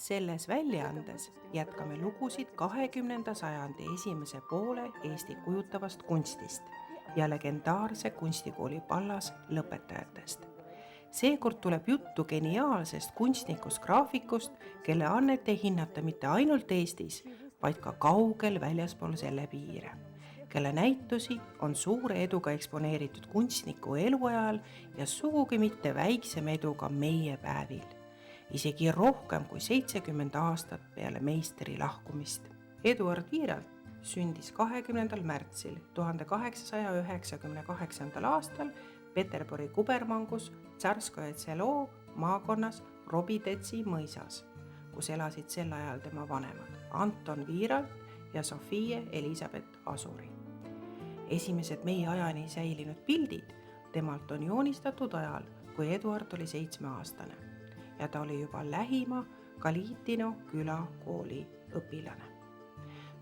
Selles väljaandes jätkame lugusid 20. sajandi esimese poole Eesti kujutavast kunstist ja legendaarse kunstikooli Pallas lõpetajatest. Seekord tuleb juttu geniaalsest kunstnikust graafikust, kelle annet ei hinnata mitte ainult Eestis, vaid ka kaugel väljaspool selle piire, kelle näitusi on suure eduga eksponeeritud kunstniku eluajal ja sugugi mitte väiksem eduga meie päevil. Isegi rohkem kui 70 aastat peale meistri lahkumist. Eduard Wiiralt sündis 20. märtsil 1898. aastal Peterburi kubermangus Tsarskoje Selo maakonnas Robidetsi mõisas, kus elasid sel ajal tema vanemad Anton Wiiralt ja Sofie Elisabeth Asuri. Esimesed meie ajani säilinud pildid temalt on joonistatud ajal, kui Eduard oli 7-aastane ja ta oli juba lähima Kalitino külakooli õpilane.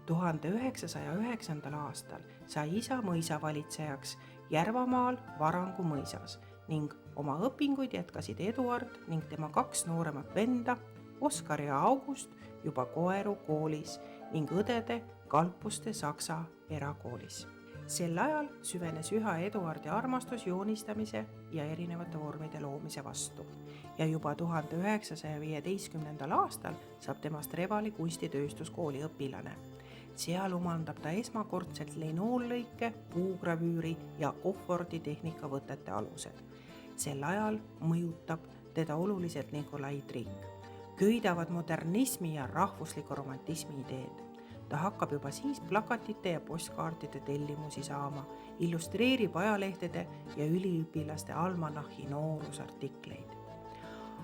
1909. aastal sai isa mõisavalitsejaks Järvamaal Varangu mõisas ning oma õpinguid jätkasid Eduard ning tema 2 nooremat venda, Oskar ja August, juba Koeru koolis ning õdede Kalpuste Saksa erakoolis. Sel ajal süvenes üha Eduardi armastus joonistamise ja erinevate vormide loomise vastu ja juba 1915. aastal saab temast Revali kunstitööstuskooli õpilane. Seal omandab ta esmakordselt linoollõike, puugravüüri ja Offordi tehnikavõtete alused. Sel ajal mõjutab teda oluliselt Nikolai Triik. Köidavad modernismi ja rahvusliku romantismi ideed. Ta hakkab juba siis plakatite ja postkaartide tellimusi saama, illustreerib ajalehtede ja üliõpilaste almanahhi noorusartikleid.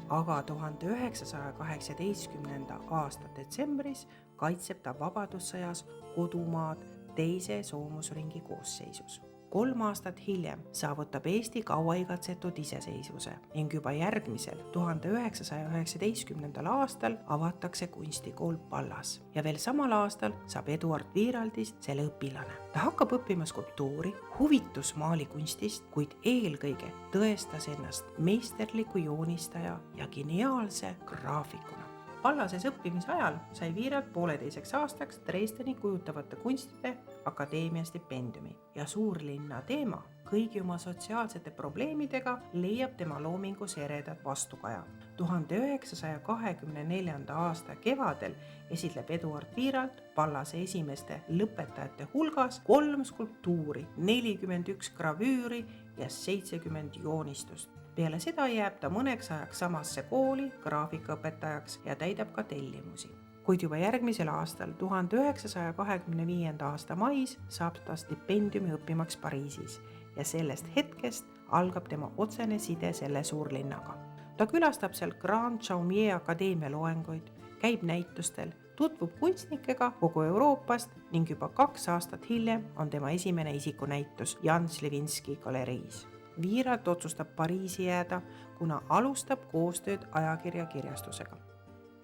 Aga 1918. aasta detsembris kaitseb ta vabadussõjas kodumaad teise soomusringi koosseisus. 3 aastat hiljem saavutab Eesti kauaigatsetud iseseisvuse ning juba järgmisel 1919. aastal avatakse kunstikool Pallas ja veel samal aastal saab Eduard Wiiraldist selle õpilane. Ta hakkab õppima skulptuuri, huvitus maalikunstist, kuid eelkõige tõestas ennast meisterliku joonistaja ja geniaalse graafikuna. Pallases õppimise ajal sai Wiiralt 1,5 aastaks Dresdeni kujutavate kunstide akadeemia stipendiumi ja suurlinna teema kõigi oma sotsiaalsete probleemidega leiab tema loomingus eredat vastukaja. 1924. aasta kevadel esitleb Eduard Wiiralt Pallase esimeste lõpetajate hulgas 3 skulptuuri, 41 gravüüri ja 70 joonistust. Peale seda jääb ta mõneks ajaks samasse kooli graafikaõpetajaks ja täidab ka tellimusi. Kuid juba järgmisel aastal, 1925. aasta mais, saab ta stipendiumi õppimaks Pariisis ja sellest hetkest algab tema otsene side selle suurlinnaga. Ta külastab seal Grand Chaumier akadeemia loenguid, käib näitustel, tutvub kunstnikega kogu Euroopast ning juba 2 aastat hiljem on tema esimene isikunäitus Jan Slivinski galeriis. Wiiralt otsustab Pariisi jääda, kuna alustab koostööd ajakirja kirjastusega.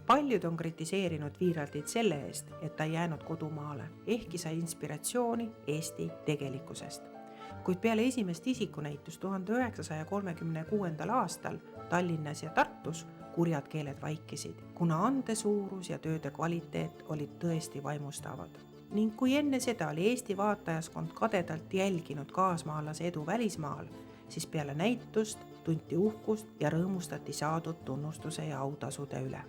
Paljud on kritiseerinud Wiiraltit selle eest, et ta jäänud kodumaale, ehkki sai inspiratsiooni Eesti tegelikkusest. Kuid peale esimest isikunäitust 1936. aastal Tallinnas ja Tartus kurjad keeled vaikisid, kuna ande suurus ja tööde kvaliteet olid tõesti vaimustavad. Ning kui enne seda oli Eesti vaatajaskond kadedalt jälginud kaasmaalase edu välismaal, siis peale näitust tunti uhkust ja rõõmustati saadud tunnustuse ja autasude üle.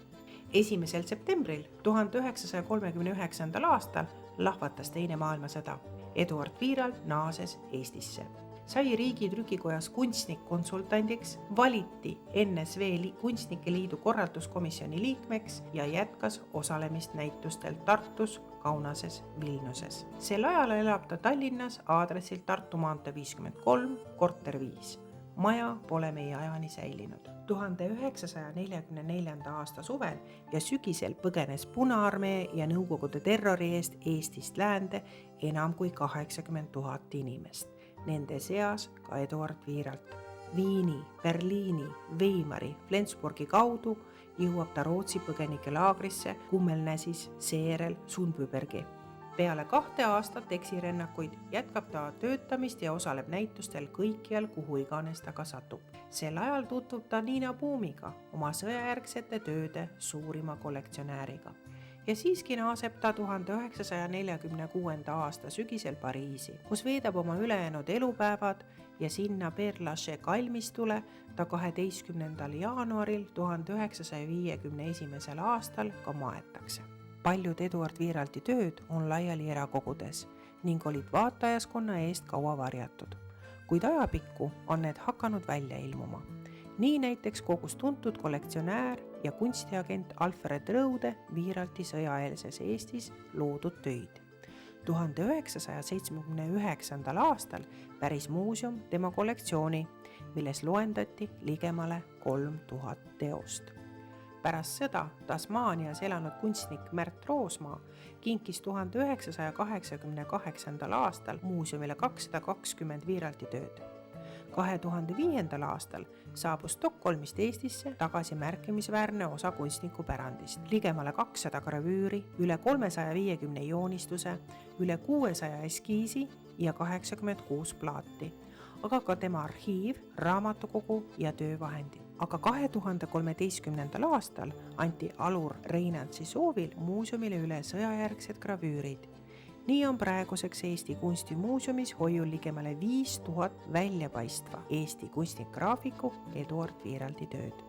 1. septembril 1939. aastal lahvatas Teine maailmasõda. Eduard Wiiralt naases Eestisse. Sai Riigi Trükikojas kunstnik-konsultandiks, valiti NSV Kunstnike Liidu korralduskomisjoni liikmeks ja jätkas osalemist näitustel Tartus, Kaunases, Vilniuses. Sel ajal elab ta Tallinnas aadressil Tartu maantee 53, korter 5. Maja pole meie ajani säilinud. 1944. aasta suvel ja sügisel põgenes Punaarmee ja Nõukogude terrori eest Eestist läände enam kui 80 000 inimest. Nende seas ka Eduard Wiiralt. Viini, Berliini, Weimari, Flensburgi kaudu jõuab ta Rootsi põgenikelaagrisse Kummelnäsis, seejärel Sundbybergi. peale 2 aastat eksirännakuid jätkab ta töötamist ja osaleb näitustel kõikjal, kuhu iganes ta ka satub. Sel ajal tutvub ta Nina Boomiga, oma sõjajärgsete tööde suurima kollektsionääriga. Ja siiski naaseb ta 1946. aasta sügisel Pariisi, kus veedab oma ülejäänud elupäevad ja sinna Père Lachaise kalmistule ta 12. jaanuaril 1951. aastal ka maetakse. Paljud Eduard Wiiralti tööd on laiali erakogudes ning olid vaatajaskonna eest kaua varjatud, kuid ajapikku on need hakanud välja ilmuma. Nii näiteks kogus tuntud kollektsionäär ja kunstiagent Alfred Rõude Wiiralti sõjaeelses Eestis loodud töid. 1979. aastal päris muuseum tema kollektsiooni, milles loendati ligemale 3000 teost. Pärast seda Tasmaanias elanud kunstnik Märt Roosmaa kinkis 1988. aastal muuseumile 220 Wiiralti tööd. 2005. aastal saabus Stockholmist Eestisse tagasi märkimisväärne osa kunstnikupärandist. Ligemale 200 gravüüri, üle 350 joonistuse, üle 600 eskiisi ja 86 plaati, aga ka tema arhiiv, raamatukogu ja töövahendid. Aga 2013. aastal anti Alur Reinantsi soovil muuseumile üle sõjajärgsed gravüürid. Nii on praeguseks Eesti Kunstimuuseumis hoiul ligemale 5000 väljapaistva Eesti kunstnik-graafiku Eduard Wiiralti tööd.